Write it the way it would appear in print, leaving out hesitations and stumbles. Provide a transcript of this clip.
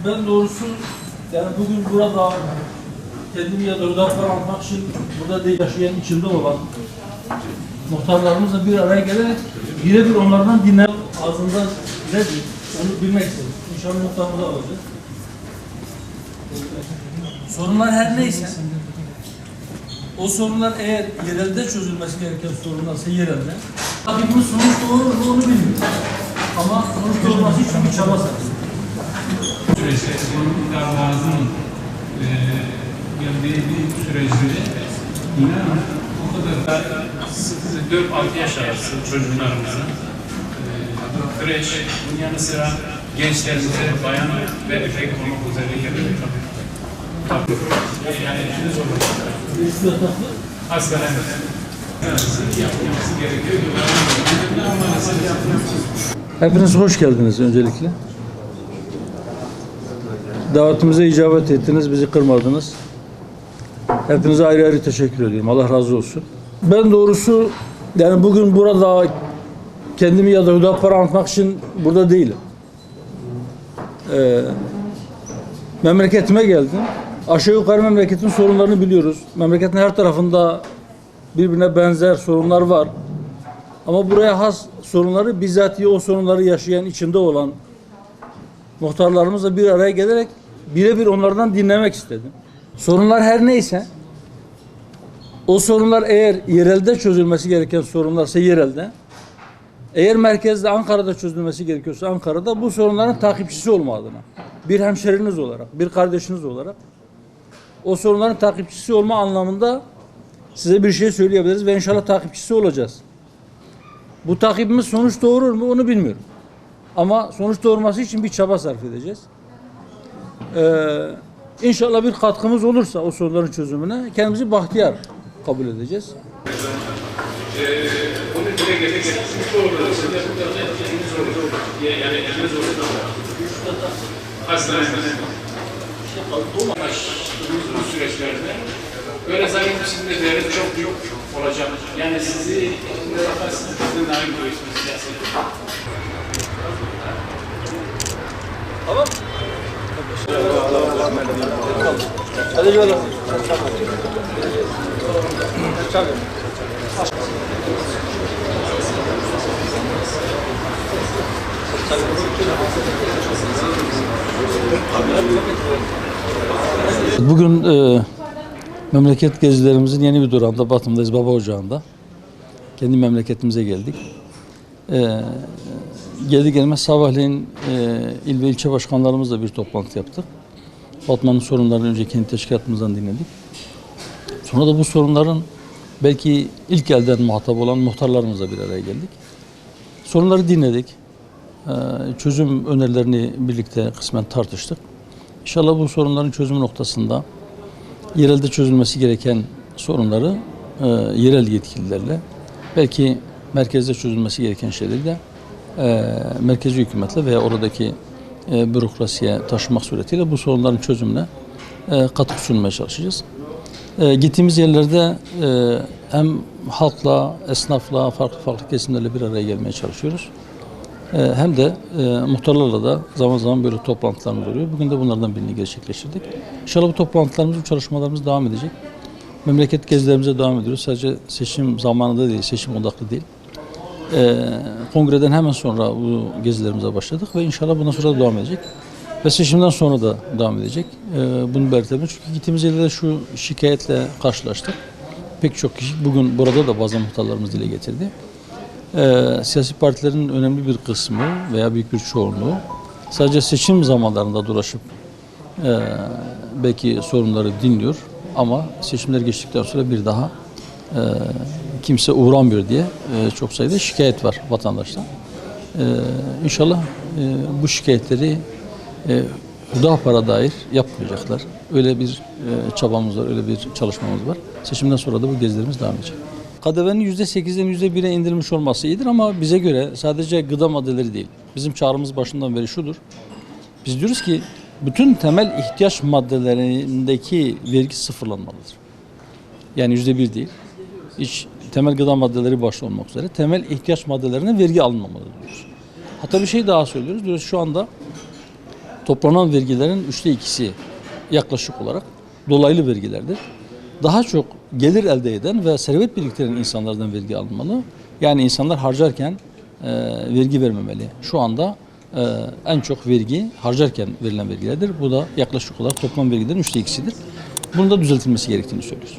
Ben doğrusu yani bugün burada kendimi ya da Hüdapar'ı almak için burada değil, yaşayan içinde olan muhtarlarımızla bir araya gelerek birebir onlardan dinler ağzında nedir onu bilmek istedim. İnşallah muhtarımıza alacağız. Sorunlar her neyse o sorunlar eğer yerelde çözülmesi gereken sorunlarsa yerelde. Tabii bunun sonuç doğru mu onu bilmiyorum. Ama sonuç olması için bir çaba sarf. Süreçte ekonomik davasının geldiği bir süreçte inanın o kadar da 4-6 yaş arası çocuklarımızın kreş, bunun yanı sıra gençlerimize, bayan ve erkek olmak özellikle tabii. Yani işiniz olur. Hastanemiz. Yapması gerekiyor. Hepiniz hoş geldiniz öncelikle. Davetimize icabet ettiniz, bizi kırmadınız. Hepinize ayrı ayrı teşekkür ediyorum. Allah razı olsun. Ben doğrusu yani bugün burada kendimi ya da Hüdapar'ı anlatmak için burada değilim. Memleketime geldim. Aşağı yukarı memleketin sorunlarını biliyoruz. Memleketin her tarafında birbirine benzer sorunlar var. Ama buraya has sorunları bizzatihi o sorunları yaşayan, içinde olan muhtarlarımızla bir araya gelerek birebir onlardan dinlemek istedim. Sorunlar her neyse o sorunlar eğer yerelde çözülmesi gereken sorunlarsa yerelde, eğer merkezde Ankara'da çözülmesi gerekiyorsa Ankara'da bu sorunların takipçisi olma adına bir hemşeriniz olarak, bir kardeşiniz olarak o sorunların takipçisi olma anlamında size bir şey söyleyebiliriz ve inşallah takipçisi olacağız. Bu takibimiz sonuç doğurur mu onu bilmiyorum. Ama sonuç doğurması için bir çaba sarf edeceğiz. İnşallah bir katkımız olursa o sorunların çözümüne kendimizi bahtiyar kabul edeceğiz. Bunu dile getirseniz doğru. Yani eliniz olur. Hastanemiz. Bu süreçlerde böyle zannediyorum sizin de değeriniz çok büyük olacak. Yani sizi sizin daim görüyorsunuz siyasete. Tamam. Hadi bakalım. Bugün memleket gezilerimizin yeni bir durağında Batım'dayız, Baba Ocağı'nda. Kendi memleketimize geldik. Geldi gelmez sabahleyin il ve ilçe başkanlarımızla bir toplantı yaptık. Batman'ın sorunlarını önce kendi teşkilatımızdan dinledik. Sonra da bu sorunların belki ilk elden muhatap olan muhtarlarımızla bir araya geldik. Sorunları dinledik. Çözüm önerilerini birlikte kısmen tartıştık. İnşallah bu sorunların çözüm noktasında yerelde çözülmesi gereken sorunları yerel yetkililerle, belki merkezde çözülmesi gereken şeyleri de merkezi hükümetle veya oradaki bürokrasiye taşımak suretiyle bu sorunların çözümüne katkı sunmaya çalışacağız. Gittiğimiz yerlerde hem halkla, esnafla, farklı kesimlerle bir araya gelmeye çalışıyoruz. Hem de muhtarlarla da zaman zaman böyle toplantılarımız oluyor. Bugün de bunlardan birini gerçekleştirdik. İnşallah bu toplantılarımız, bu çalışmalarımız devam edecek. Memleket gezilerimize devam ediyoruz. Sadece seçim zamanında değil, seçim odaklı değil. Kongreden hemen sonra bu gezilerimize başladık ve inşallah bundan sonra da devam edecek. Ve seçimden sonra da devam edecek. Bunu belirtelim. Çünkü gittiğimiz yerde şu şikayetle karşılaştık. Pek çok kişi bugün burada da bazı muhtarlarımız dile getirdi. Siyasi partilerin önemli bir kısmı veya büyük bir çoğunluğu sadece seçim zamanlarında dolaşıp belki sorunları dinliyor ama seçimler geçtikten sonra bir daha kimse uğramıyor diye çok sayıda şikayet var vatandaştan. İnşallah bu şikayetleri Hüdapar'a dair yapmayacaklar. Öyle bir çabamız var, öyle bir çalışmamız var. Seçimden sonra da bu gezilerimiz devam edecek. KDV'nin %8'den %1'e indirilmiş olması iyidir ama bize göre sadece gıda maddeleri değil. Bizim çağrımız başından beri şudur. Biz diyoruz ki bütün temel ihtiyaç maddelerindeki vergi sıfırlanmalıdır. Yani %1 değil. Hiç temel gıda maddeleri başta olmak üzere temel ihtiyaç maddelerine vergi alınmamalıdır diyoruz. Hatta bir şey daha söylüyoruz. Diyoruz şu anda toplanan vergilerin 2/3'ü yaklaşık olarak dolaylı vergilerdir. Daha çok gelir elde eden ve servet biriktiren insanlardan vergi alınmalı. Yani insanlar harcarken vergi vermemeli. Şu anda en çok vergi harcarken verilen vergilerdir. Bu da yaklaşık olarak toplam vergilerin 2/3'sidir. Bunun da düzeltilmesi gerektiğini söylüyoruz.